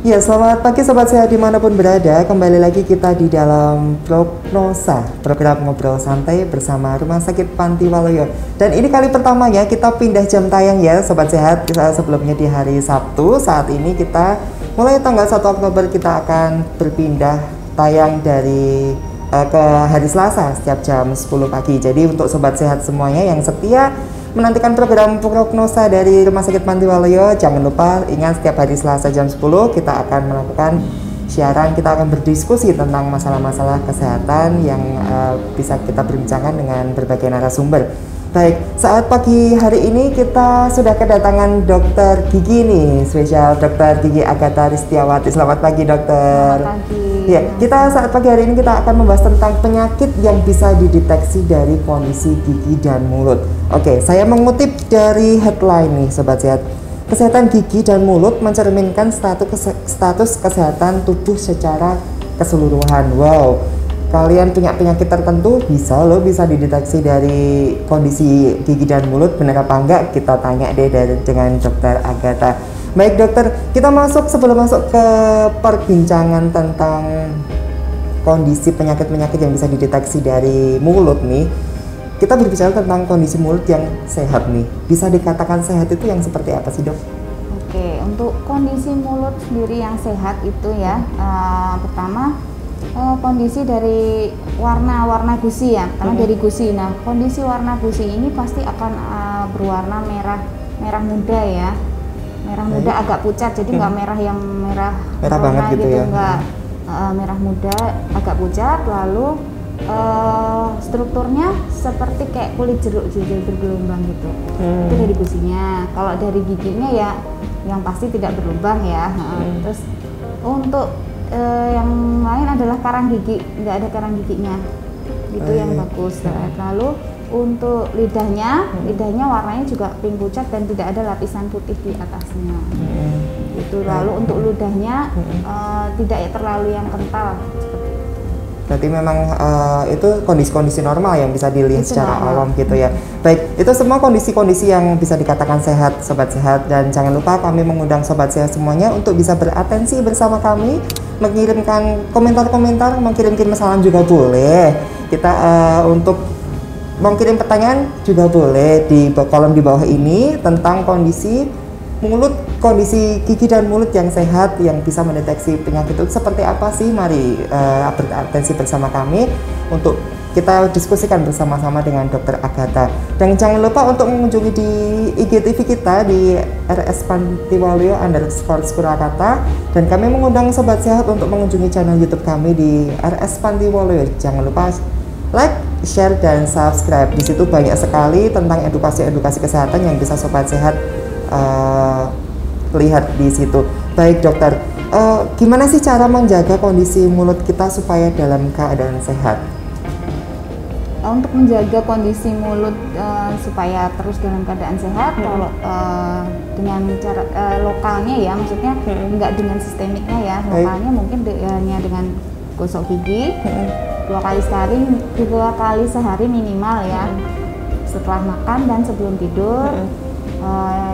Ya, selamat pagi Sobat Sehat dimanapun berada. Kembali lagi kita di dalam Prognosa, program ngobrol santai bersama Rumah Sakit Panti Waluyo. Dan ini kali pertamanya kita pindah jam tayang ya Sobat Sehat. Sebelumnya di hari Sabtu, saat ini kita mulai tanggal 1 Oktober kita akan berpindah tayang dari ke hari Selasa setiap jam 10 pagi. Jadi untuk Sobat Sehat semuanya yang setia menantikan program Prognosa dari Rumah Sakit Panti Waluyo, jangan lupa ingat setiap hari Selasa jam 10 kita akan melakukan siaran, kita akan berdiskusi tentang masalah-masalah kesehatan yang bisa kita berbincangkan dengan berbagai narasumber. Baik, saat pagi hari ini kita sudah kedatangan dokter gigi nih, spesial dokter gigi Agatha Ristiawati. Selamat pagi dokter. Selamat pagi. Ya, kita saat pagi hari ini kita akan membahas tentang penyakit yang bisa dideteksi dari kondisi gigi dan mulut. Oke, saya mengutip dari headline nih Sobat Sehat. Kesehatan gigi dan mulut mencerminkan status kesehatan tubuh secara keseluruhan. Wow, kalian punya penyakit tertentu bisa dideteksi dari kondisi gigi dan mulut, benar apa enggak? Kita tanya deh dengan dokter Agatha. Baik dokter, kita sebelum masuk ke perbincangan tentang kondisi penyakit-penyakit yang bisa dideteksi dari mulut nih, kita berbicara tentang kondisi mulut yang sehat nih. Bisa dikatakan sehat itu yang seperti apa sih dok? Oke, untuk kondisi mulut sendiri yang sehat itu ya, pertama kondisi dari warna gusi ya, pertama dari gusi. Nah, kondisi warna gusi ini pasti akan berwarna merah muda ya. Merah muda agak pucat, jadi nggak merah yang merah banget gitu ya. Nggak merah muda agak pucat, lalu strukturnya seperti kayak kulit jeruk jadi bergelombang gitu. Itu dari gusinya. Kalau dari giginya ya yang pasti tidak berlubang ya. Terus untuk yang lain adalah karang gigi, nggak ada karang giginya, itu yang bagus. Lalu untuk lidahnya warnanya juga pink pucat dan tidak ada lapisan putih di atasnya. Itu lalu untuk ludahnya tidak terlalu yang kental. Berarti memang itu kondisi-kondisi normal yang bisa dilihat itu secara awam gitu ya. Baik, itu semua kondisi-kondisi yang bisa dikatakan sehat Sobat Sehat. Dan jangan lupa kami mengundang Sobat Sehat semuanya untuk bisa beratensi bersama kami, mengirimkan komentar-komentar, mengirim salam juga boleh. Kita untuk mau kirim pertanyaan juga boleh di kolom di bawah ini tentang kondisi mulut, kondisi gigi dan mulut yang sehat yang bisa mendeteksi penyakit itu seperti apa sih. Mari beratensi bersama kami untuk kita diskusikan bersama-sama dengan dokter Agatha. Dan jangan lupa untuk mengunjungi di IGTV kita di RS Panti Waluyo _Surakarta, dan kami mengundang Sobat Sehat untuk mengunjungi channel YouTube kami di RS Panti Waluyo. Jangan lupa like, share, dan subscribe. Di situ banyak sekali tentang edukasi kesehatan yang bisa Sobat Sehat lihat di situ. Baik dokter, gimana sih cara menjaga kondisi mulut kita supaya dalam keadaan sehat? Untuk menjaga kondisi mulut supaya terus dalam keadaan sehat, kalau dengan cara lokalnya ya, maksudnya enggak dengan sistemiknya ya, lokalnya mungkin hanya dengan gosok gigi 2 kali sehari minimal ya, setelah makan dan sebelum tidur.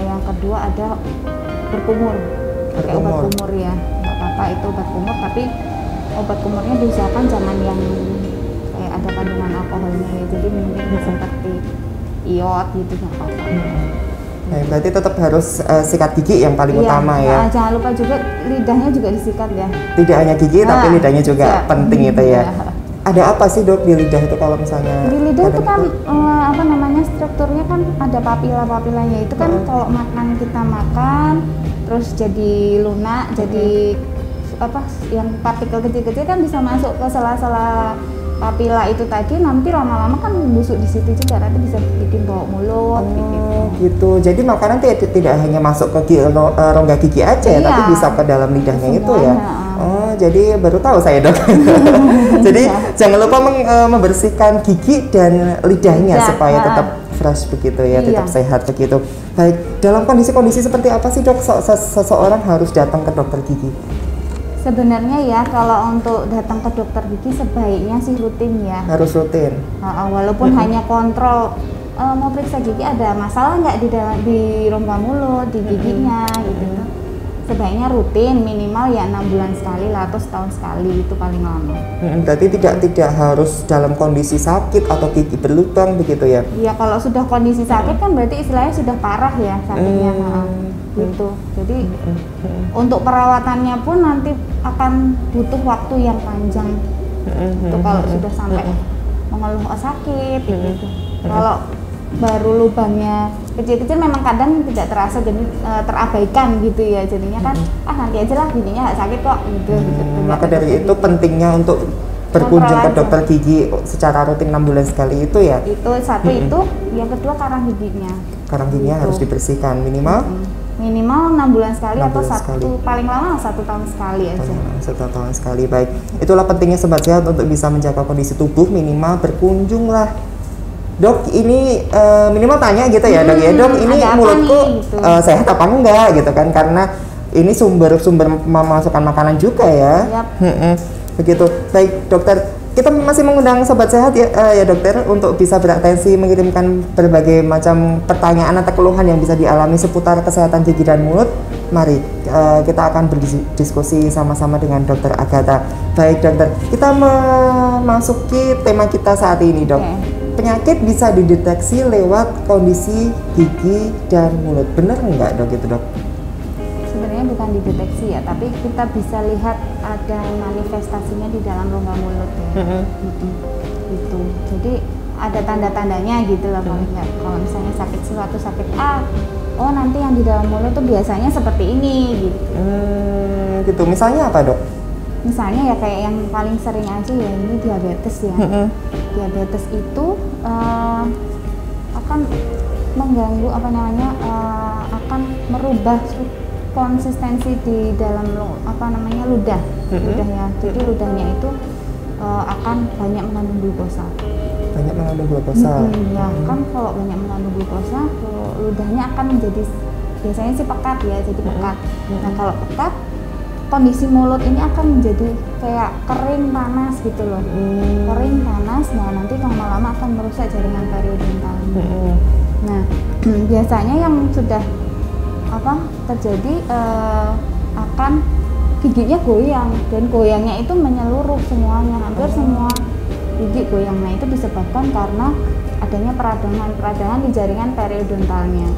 Yang kedua ada berkumur, pakai obat kumur ya, nggak apa-apa itu obat kumur, tapi obat kumurnya diusahakan jangan yang kayak ada kandungan alkoholnya ya, jadi mungkin seperti iod gitu nggak apa-apa. Berarti tetap harus sikat gigi yang paling utama ya. Jangan lupa juga lidahnya juga disikat ya. Tidak hanya gigi tapi lidahnya juga penting itu ya. Ada apa sih dok di lidah itu kalau misalnya? Di lidah itu kan strukturnya kan ada papila-papilanya itu kan kalau kita makan terus jadi lunak, jadi yang partikel kecil-kecil kan bisa masuk ke sela-sela papila itu tadi, nanti lama-lama kan busuk di situ juga, nanti bisa bikin bau mulut gitu. Jadi makanan tidak hanya masuk ke rongga gigi aja ya, tapi bisa ke dalam lidahnya itu ya. Jadi baru tahu saya dok. Jadi jangan lupa membersihkan gigi dan lidahnya supaya tetap fresh begitu ya, tetap sehat begitu. Baik, dalam kondisi-kondisi seperti apa sih dok seseorang harus datang ke dokter gigi? Sebenarnya ya kalau untuk datang ke dokter gigi sebaiknya sih rutin ya. Harus rutin. Walaupun hanya kontrol mau periksa gigi ada masalah nggak di rongga mulut, di giginya gitu. sebaiknya rutin, minimal ya 6 bulan sekali lah atau setahun sekali, itu paling lama. Berarti tidak harus dalam kondisi sakit atau gigi berlubang begitu ya? Iya, kalau sudah kondisi sakit kan berarti istilahnya sudah parah ya sakitnya, gitu. Jadi untuk perawatannya pun nanti akan butuh waktu yang panjang. Itu kalau sudah sampai mengeluh sakit gitu. Kalau baru lubangnya kecil-kecil memang kadang tidak terasa, jadi terabaikan gitu ya, jadinya kan nanti aja lah, giginya nggak sakit kok gitu. Maka dari itu pentingnya untuk berkunjung ke dokter gigi secara rutin 6 bulan sekali itu ya? Itu satu itu, yang kedua karang giginya. Karang giginya harus dibersihkan minimal? Minimal 6 bulan sekali 6 atau bulan sekali. paling lama 1 tahun sekali aja. 1 tahun sekali, baik. Itulah pentingnya sobat sehat untuk bisa menjaga kondisi tubuh, minimal berkunjunglah. Dok, ini minimal tanya gitu ya dok ya, dok ini mulutku gitu. Sehat apa enggak gitu kan, karena ini sumber memasukkan makanan juga ya. Begitu. Baik dokter, kita masih mengundang sobat sehat ya dokter untuk bisa beratensi mengirimkan berbagai macam pertanyaan atau keluhan yang bisa dialami seputar kesehatan gigi dan mulut. Mari kita akan berdiskusi sama-sama dengan dokter Agatha. Baik dokter, kita memasuki tema kita saat ini dok. Penyakit bisa dideteksi lewat kondisi gigi dan mulut, benar nggak dok itu dok? Sebenarnya bukan dideteksi ya, tapi kita bisa lihat ada manifestasinya di dalam rongga mulut ya. Gitu. Jadi ada tanda-tandanya gitu lah paling nggak. Kalau misalnya suatu sakit oh nanti yang di dalam mulut tuh biasanya seperti ini gitu. Gitu. Misalnya apa dok? Misalnya ya kayak yang paling sering aja ya ini diabetes ya. Diabetes itu akan mengganggu akan merubah konsistensi di dalam ludah ya. Jadi ludahnya itu akan banyak mengandung glukosa. Banyak mengandung glukosa. Ya kan kalau banyak mengandung glukosa, ludahnya akan menjadi biasanya sih pekat ya, jadi pekat. Nah kalau pekat, kondisi mulut ini akan menjadi kayak kering panas gitu loh. Kering panas, nah nanti lama-lama akan merusak jaringan periodontalnya. Nah biasanya yang sudah terjadi akan giginya goyang, dan goyangnya itu menyeluruh semuanya, hampir semua gigi goyang. Nah itu disebabkan karena adanya peradangan di jaringan periodontalnya.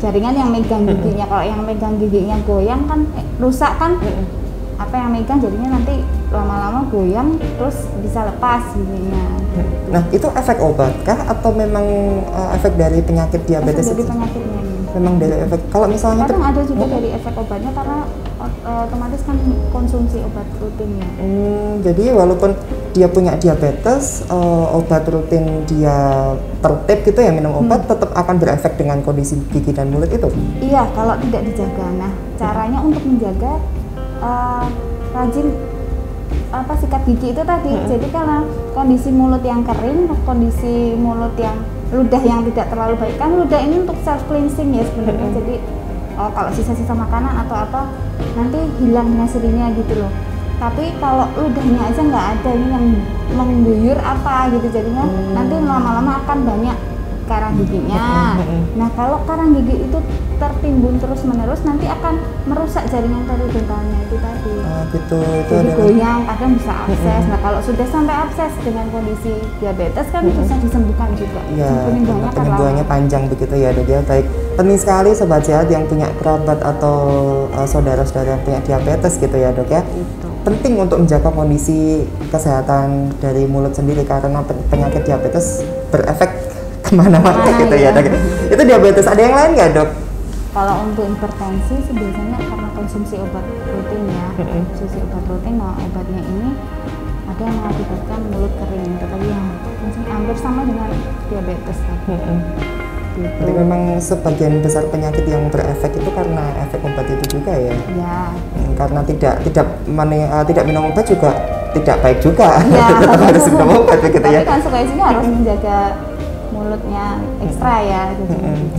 Jaringan yang megang giginya, kalau yang megang giginya goyang kan rusak kan, apa yang megang jadinya nanti lama-lama goyang terus bisa lepas giginya. Nah itu efek obat kah atau memang efek dari penyakit diabetes? Efek dari penyakitnya. Memang dari efek. Kalau misalnya kadang ada juga dari efek obatnya karena otomatis kan konsumsi obat rutinnya. Jadi walaupun dia punya diabetes, obat rutin dia tertib gitu ya minum obat, tetap akan berefek dengan kondisi gigi dan mulut itu? Iya, kalau tidak dijaga. Nah, caranya untuk menjaga rajin sikat gigi itu tadi. Jadi karena kondisi mulut yang kering, kondisi mulut yang ludah yang tidak terlalu baik, kan ludah ini untuk self cleansing ya sebenarnya. Jadi kalau sisa-sisa makanan atau apa nanti hilang dengan sendirinya gitu loh. Tapi kalau ludahnya aja nggak ada ini yang mengguyur apa gitu, jadinya nanti lama-lama akan banyak karang giginya. Nah kalau karang gigi itu tertimbun terus-menerus nanti akan merusak jaringan periodontalnya itu tadi. Gitu. Jadi goyang, kadang bisa abses. Nah kalau sudah sampai abses dengan kondisi diabetes kan bisa disembuhkan juga. Iya, penyembuhannya panjang begitu ya dok ya. Baik, penting sekali sobat sehat yang punya kerabat atau saudara-saudara yang punya diabetes gitu ya dok ya. Penting untuk menjaga kondisi kesehatan dari mulut sendiri karena penyakit diabetes berefek kemana-mana gitu ya dok. Itu diabetes, ada yang lain nggak dok? Kalau untuk hipertensi biasanya karena konsumsi obat rutin ya, konsumsi obat rutin. Nah obatnya ini ada yang mengakibatkan mulut kering, tetapi yang hampir sama dengan diabetes tadi. Gitu. Jadi memang sebagian besar penyakit yang berefek itu karena efek obat itu juga ya? Iya. Karena tidak minum obat juga tidak baik juga, tetap harus minum obat begitu ya? Tapi konsekuensinya harus menjaga mulutnya ekstra ya.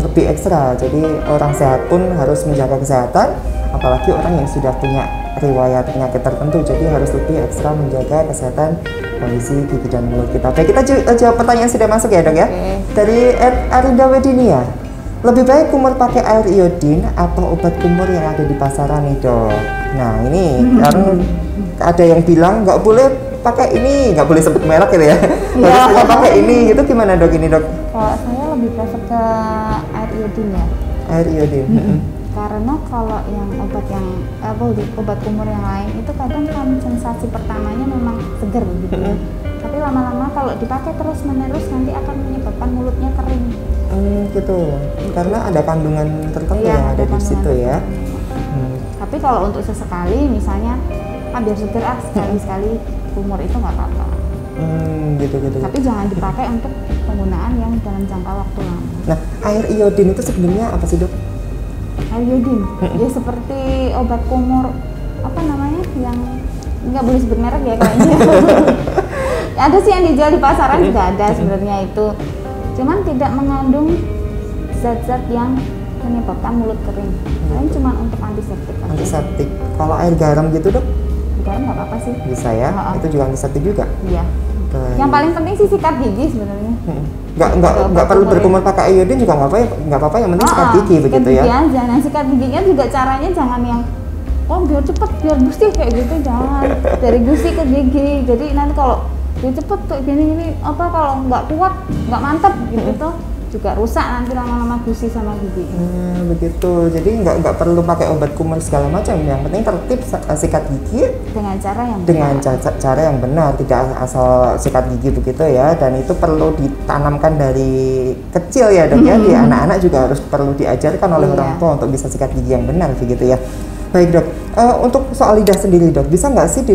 Lebih ekstra, jadi orang sehat pun harus menjaga kesehatan, apalagi orang yang sudah punya riwayat penyakit tertentu, jadi harus lebih ekstra menjaga kesehatan kondisi gigi dan mulut kita. Baik, kita jawab pertanyaan sudah masuk ya dok ya. Dari Arinda Wedinia. Lebih baik kumur pakai air iodin atau obat kumur yang ada di pasaran nih dok? Nah ini kan ada yang bilang nggak boleh pakai ini, nggak boleh sebut merek gitu ya. Harus pakai ini, itu gimana dok ini dok? Kalau saya lebih prefer ke air iodin ya. Air iodin. Karena kalau yang obat kumur yang lain itu kadang kan sensasi pertamanya memang seger gitu ya. Tapi lama-lama kalau dipakai terus menerus nanti akan menyebabkan mulutnya kering. Gitu. Karena ada kandungan tertentu yang ada di situ ya. Tapi kalau untuk sesekali misalnya biar seger sekali-sekali kumur itu nggak apa-apa. Gitu. Tapi jangan dipakai untuk penggunaan yang dalam jangka waktu lama. Nah, air iodin itu sebenarnya apa sih dok? Air iodin, ya seperti obat kumur apa namanya yang nggak boleh sebut merek ya kayaknya. Ada sih yang dijual di pasaran juga ada sebenarnya itu. Cuman tidak mengandung zat-zat yang menyebabkan mulut kering. Paling cuma untuk antiseptik. Antiseptik. Kalau air garam gitu dok? Garam nggak apa-apa sih. Bisa ya? Itu juga antiseptik juga? Iya. Yang paling penting sih sikat gigi sebenarnya. Nggak perlu berkumur pakai iodin juga nggak apa-apa, yang penting sikat gigi begitu ya? Sikat gigi aja. Nah sikat giginya juga caranya jangan yang biar cepet, biar bersih kayak gitu, jangan. Dari gusi ke gigi. Jadi nanti kalau biar cepet kayak gini kalau nggak kuat, nggak mantap gitu tuh juga rusak nanti lama-lama gusi sama gigi. Begitu. Jadi nggak perlu pakai obat kumur segala macam. Yang penting tertib sikat gigi dengan cara yang cara yang benar, tidak asal sikat gigi begitu ya. Dan itu perlu ditanamkan dari kecil ya dok ya. Di anak-anak juga harus perlu diajarkan oleh orang tua untuk bisa sikat gigi yang benar begitu ya. Baik dok, untuk soal lidah sendiri dok, bisa nggak sih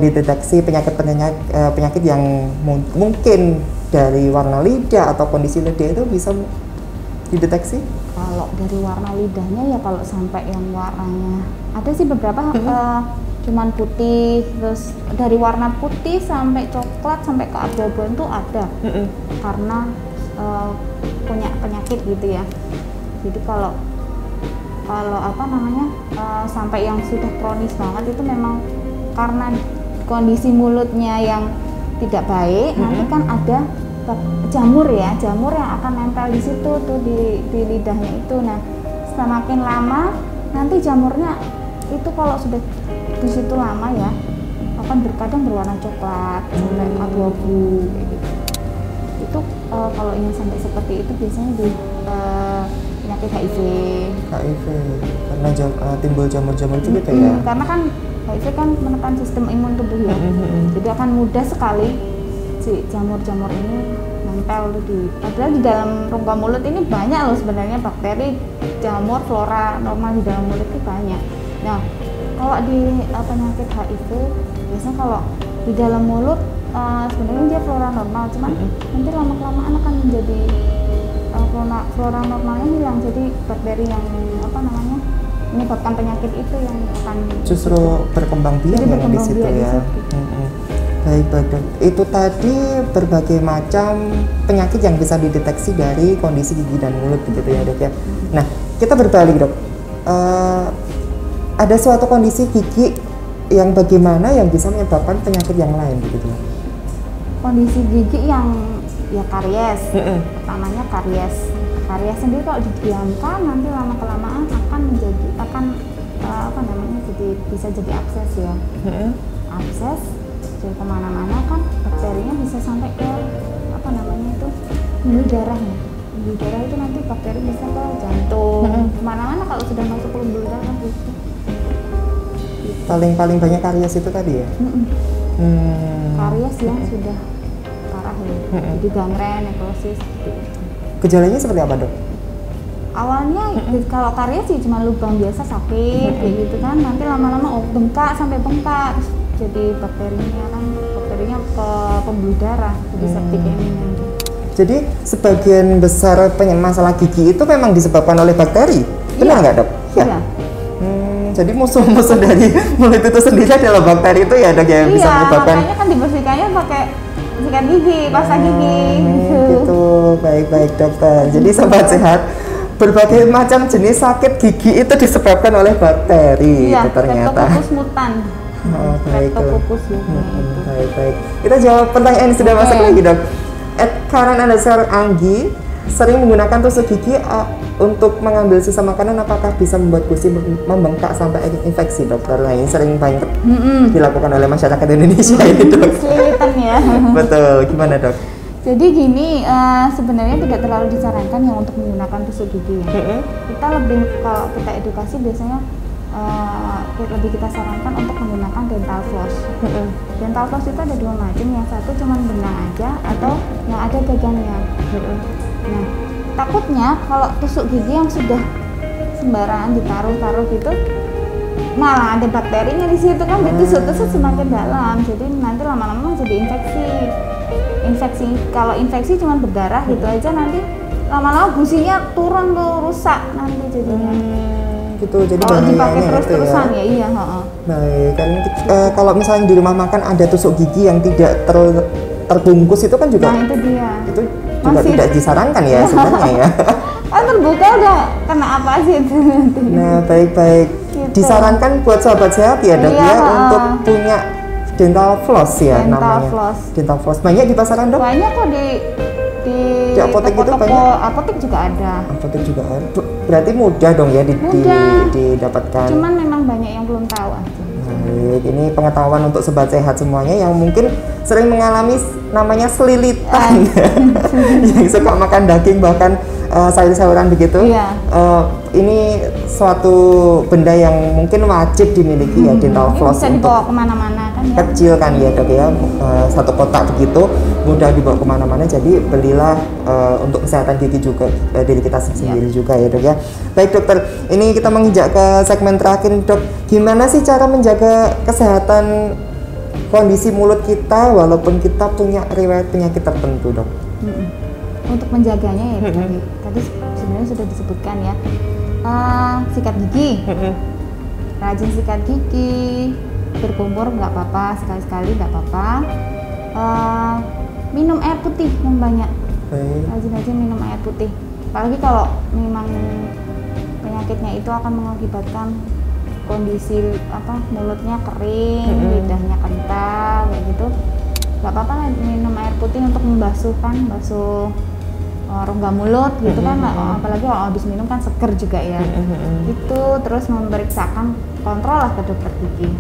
dideteksi penyakit yang mungkin dari warna lidah atau kondisi lidah itu bisa dideteksi? Kalau dari warna lidahnya ya kalau sampai yang warnanya ada sih beberapa cuman putih, terus dari warna putih sampai coklat sampai ke abu-abu itu ada karena punya penyakit gitu ya. Jadi kalau sampai yang sudah kronis banget itu memang karena kondisi mulutnya yang tidak baik, nanti kan ada jamur yang akan nempel di situ tuh di lidahnya itu. Nah, semakin lama nanti jamurnya itu kalau sudah di situ lama ya akan kadang berwarna coklat sampai abu-abu kayak gitu. Itu kalau yang sampai seperti itu biasanya di penyakit HIV karena timbul jamur-jamur itu gitu ya. Karena kan HIV kan menekan sistem imun tubuh ya. Jadi akan mudah sekali si jamur-jamur ini nempel padahal di dalam rongga mulut ini banyak loh sebenarnya bakteri, jamur, flora normal di dalam mulut itu banyak. Nah, kalau di penyakit HIV biasanya kalau di dalam mulut sebenarnya dia flora normal, cuman nanti lama-kelamaan akan menjadi flora normalnya hilang, jadi bakteri yang menyebabkan penyakit itu yang akan justru berkembang biak yang di situ ya. Baik dok, itu tadi berbagai macam penyakit yang bisa dideteksi dari kondisi gigi dan mulut begitu ya dok ya. Nah kita berbalik dok, ada suatu kondisi gigi yang bagaimana yang bisa menyebabkan penyakit yang lain begitu? Kondisi gigi yang karies, pertamanya karies sendiri kalau didiamkan nanti lama kelamaan bisa jadi abses ya. Abses jadi kemana-mana kan bakterinya bisa sampai ke pembuluh darah ya. Pembuluh darah itu nanti bakteri bisa ke jantung, kemana-mana kalau sudah masuk ke pembuluh darah gitu. Paling banyak karies itu tadi ya? Karies yang sudah parah ya, jadi gangren, nekrosis. Gejalanya seperti apa dok? Awalnya kalau karies sih cuma lubang biasa sakit kayak gitu kan, nanti lama-lama bengkak sampai bengkak, terus jadi bakterinya ke pembuluh darah, jadi septic nanti. Jadi sebagian besar masalah gigi itu memang disebabkan oleh bakteri, benar nggak dok? Iya. Jadi musuh-musuh dari mulut itu sendiri adalah bakteri itu ya dok yang bisa menyebabkan. Makanya kan dibersihkannya pakai sikat gigi, pasta gigi. Gitu, baik dokter. Jadi sobat sehat, berbagai macam jenis sakit gigi itu disebabkan oleh bakteri itu ternyata. Streptococcus mutan. Streptococcus ya. Baik. Kita jawab pertanyaan yang sudah masuk lagi dok. @Karen_Anggi sering menggunakan tusuk gigi untuk mengambil sisa makanan, apakah bisa membuat gusi membengkak sampai infeksi, dokter? Nah, ini sering banget dilakukan oleh masyarakat Indonesia ini, dok. Selilitan ya. Betul, gimana, dok? Jadi gini, sebenarnya tidak terlalu disarankan yang untuk menggunakan tusuk gigi ya. Kita lebih, kalau kita edukasi biasanya lebih kita sarankan untuk menggunakan dental floss. Dental floss itu ada dua macam, yang satu cuma benang aja atau yang ada gagangnya. Nah, takutnya kalau tusuk gigi yang sudah sembarangan ditaruh gitu, malah ada bakterinya di situ kan, ditusuk-tusuk semakin dalam, jadi nanti lama-lama jadi infeksi. Kalau infeksi cuma berdarah gitu aja, nanti lama-lama gusinya turun tuh, rusak nanti jadinya. Gitu, jadi kalau dipakai gitu terus-terusan ya. Iya. Baik, kan kalau misalnya di rumah makan ada tusuk gigi yang tidak terbungkus, itu kan juga. Nah, itu dia. Itu juga tidak disarankan ya sebenarnya ya. Kan terbuka udah kena apa sih itu nanti. Nah, baik-baik. Gitu. Disarankan buat sahabat sehat ya, dok, ya, untuk punya dental floss ya, namanya. Dental floss banyak di pasaran, dok? Banyak kok di apotek itu banyak. Apotek juga ada. Apotek juga ada. Berarti mudah dong ya didapatkan. Cuman memang banyak yang belum tahu aja. Baik, ini pengetahuan untuk sobat sehat semuanya yang mungkin sering mengalami namanya selilitan, yang suka makan daging bahkan sayur-sayuran begitu. Iya. Ini suatu benda yang mungkin wajib dimiliki ya, dental floss. Bisa dibawa kemana-mana kan ya. Kecil kan ya, dok ya, satu kotak begitu, mudah dibawa kemana-mana. Jadi belilah untuk kesehatan gigi juga, diri kita sendiri juga ya, dok ya. Baik, dokter, ini kita menginjak ke segmen terakhir, dok. Gimana sih cara menjaga kesehatan kondisi mulut kita walaupun kita punya riwayat penyakit tertentu, dok? Untuk menjaganya ya, tadi sebenarnya sudah disebutkan ya. Sikat gigi, rajin sikat gigi, berkumur nggak apa-apa, sekali-sekali nggak apa-apa. Minum air putih yang banyak, rajin-rajin minum air putih. Apalagi kalau memang penyakitnya itu akan mengakibatkan kondisi mulutnya kering, lidahnya kental kayak gitu, nggak apa-apa minum air putih untuk membasuh rongga mulut gitu kan, apalagi kalau habis minum kan seger juga ya. Itu terus memeriksakan, kontrol lah ke dokter gigi.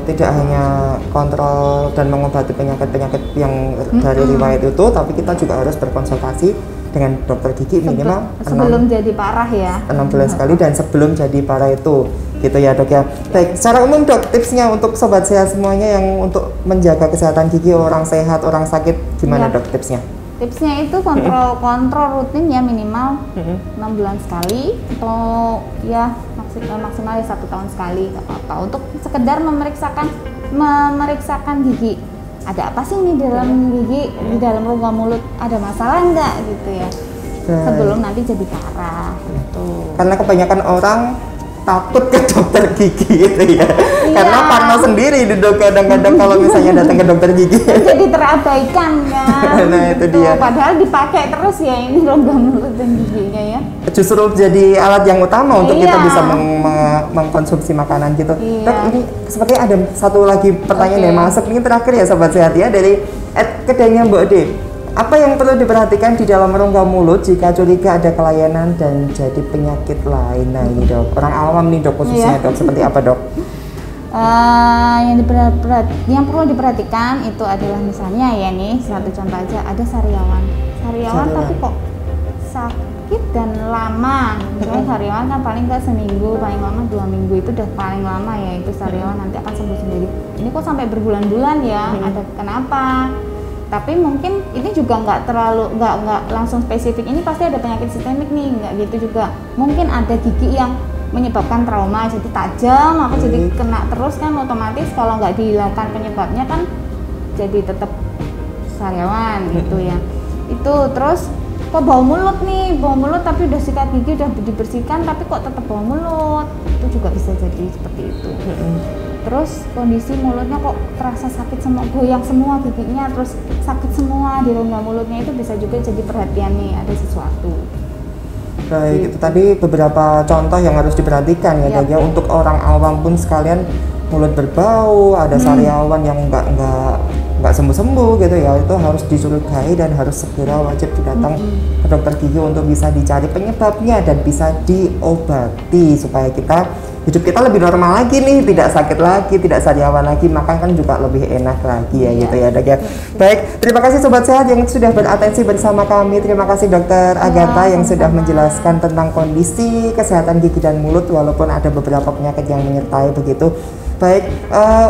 Tidak hanya kontrol dan mengobati penyakit-penyakit yang dari riwayat itu, tapi kita juga harus berkonsultasi dengan dokter gigi minimal sebelum jadi parah ya, 6 bulan sekali, dan sebelum jadi parah itu gitu ya, dok ya. Baik, secara umum, dok, tipsnya untuk sobat sehat semuanya yang untuk menjaga kesehatan gigi, orang sehat, orang sakit, gimana dok tipsnya? Tipsnya itu kontrol rutin ya, minimal 6 bulan sekali atau ya maksimal 1 tahun sekali, nggak apa-apa, untuk sekedar memeriksakan gigi. Ada apa sih nih di dalam gigi, di dalam rongga mulut, ada masalah nggak gitu ya, sebelum nanti jadi parah gitu. Karena kebanyakan orang takut ke dokter gigi itu ya, karena parno sendiri di dok, kadang-kadang kalau misalnya datang ke dokter gigi jadi terabaikan kan. Nah itu dia, padahal dipakai terus ya ini rongga mulut dan giginya ya, justru jadi alat yang utama untuk kita bisa mengkonsumsi makanan gitu. Dok, ini sepertinya ada satu lagi pertanyaan yang masuk ini terakhir ya sobat sehat ya, dari kedainya Mbak Ade. Apa yang perlu diperhatikan di dalam rongga mulut jika curiga ada kelainan dan jadi penyakit lain? Nah ini dok, orang awam nih dok khususnya dok, seperti apa dok? Yang perlu diperhatikan itu adalah misalnya ya nih, satu contoh aja, ada sariawan tapi kok sakit dan lama. Misalnya sariawan kan paling nggak seminggu, paling lama 2 minggu, itu udah paling lama ya, itu sariawan nanti akan sembuh sendiri. Ini kok sampai berbulan-bulan ya, ada kenapa? Tapi mungkin ini juga nggak langsung spesifik, ini pasti ada penyakit sistemik nih, nggak gitu juga. Mungkin ada gigi yang menyebabkan trauma, jadi tajam, jadi kena terus kan, otomatis kalau nggak dihilangkan penyebabnya kan jadi tetap sariawan gitu ya. Itu terus kok bau mulut tapi udah sikat gigi, udah dibersihkan tapi kok tetap bau mulut, itu juga bisa jadi seperti itu. Terus kondisi mulutnya kok terasa sakit semua, goyang semua giginya, terus sakit semua di rongga mulutnya, itu bisa juga jadi perhatian nih, ada sesuatu. Baik, itu tadi beberapa contoh yang harus diperhatikan ya dok ya. Untuk orang awam pun sekalian, mulut berbau, ada sariawan yang nggak nggak sembuh-sembuh gitu ya, itu harus dicurigai dan harus segera wajib datang ke dokter gigi untuk bisa dicari penyebabnya dan bisa diobati supaya hidup kita lebih normal lagi nih, tidak sakit lagi, tidak sariawan lagi, makan kan juga lebih enak lagi ya, gitu ya Dok ya. Baik, terima kasih Sobat Sehat yang sudah beratensi bersama kami. Terima kasih Dokter Agatha yang sudah menjelaskan tentang kondisi kesehatan gigi dan mulut walaupun ada beberapa penyakit yang menyertai begitu. Baik,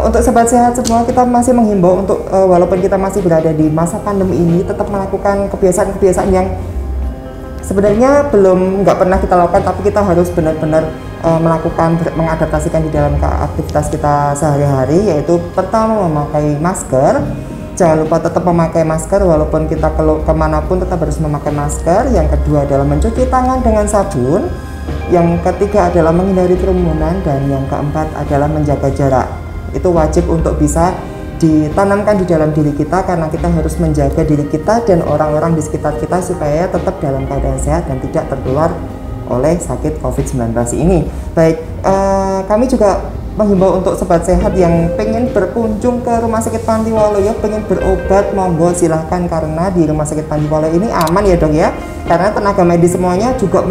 untuk Sobat Sehat semua, kita masih menghimbau untuk walaupun kita masih berada di masa pandemi ini, tetap melakukan kebiasaan-kebiasaan yang sebenarnya nggak pernah kita lakukan, tapi kita harus benar-benar mengadaptasikan di dalam aktivitas kita sehari-hari, yaitu pertama memakai masker. Jangan lupa tetap memakai masker walaupun kita kemanapun tetap harus memakai masker. Yang kedua adalah mencuci tangan dengan sabun. Yang ketiga adalah menghindari kerumunan, dan yang keempat adalah menjaga jarak. Itu wajib untuk bisa ditanamkan di dalam diri kita, karena kita harus menjaga diri kita dan orang-orang di sekitar kita supaya tetap dalam keadaan sehat dan tidak tertular oleh sakit COVID-19 ini. Baik, kami juga menghimbau untuk Sobat Sehat yang pengen berkunjung ke Rumah Sakit Panti Waluyo, pengen berobat, monggo silahkan, karena di Rumah Sakit Panti Waluyo ini aman ya Dok ya, karena tenaga medis semuanya juga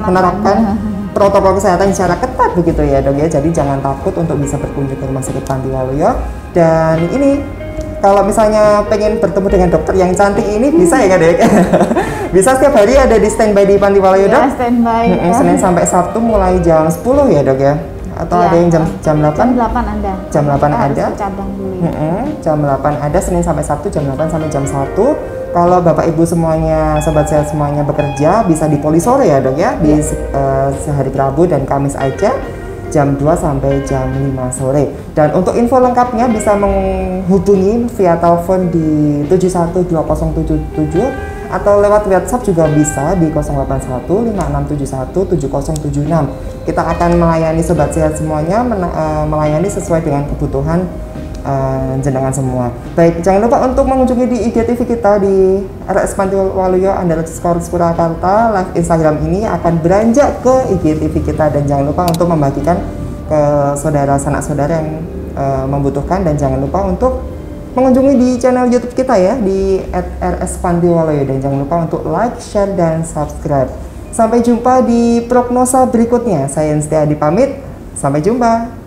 menerapkan protokol kesehatan secara ketat begitu ya Dok ya. Jadi jangan takut untuk bisa berkunjung ke Rumah Sakit Panti Waluyo. Dan ini kalau misalnya pengen bertemu dengan dokter yang cantik ini bisa ya Kak Dek? Bisa setiap hari ada di standby di Panti Waluyo Dok? Ya, standby. Senin sampai Sabtu mulai jam 10 ya Dok ya? Atau ada yang jam 8? Jam 8 ada. Jam 8 ada? Cadang dulu ya. Jam 8 ada, Senin sampai Sabtu jam 8 sampai jam 1. Kalau Bapak Ibu semuanya, Sobat Sehat semuanya bekerja, bisa di Polisore ya Dok ya? Di sehari Rabu dan Kamis aja, jam 2 sampai jam 5 sore. Dan untuk info lengkapnya bisa menghubungi via telepon di 7120777 atau lewat WhatsApp juga bisa di 08156717076. Kita akan melayani Sobat Sehat semuanya, melayani sesuai dengan kebutuhan jenengan semua. Baik, jangan lupa untuk mengunjungi di IGTV kita di RS Panti Waluyo _ Purwakarta. Live Instagram ini akan beranjak ke IGTV kita, dan jangan lupa untuk membagikan ke saudara sanak saudara yang membutuhkan, dan jangan lupa untuk mengunjungi di channel YouTube kita ya di @RS Panti Waluyo, dan jangan lupa untuk like, share, dan subscribe. Sampai jumpa di prognosa berikutnya. Saya Setiadi pamit. Sampai jumpa.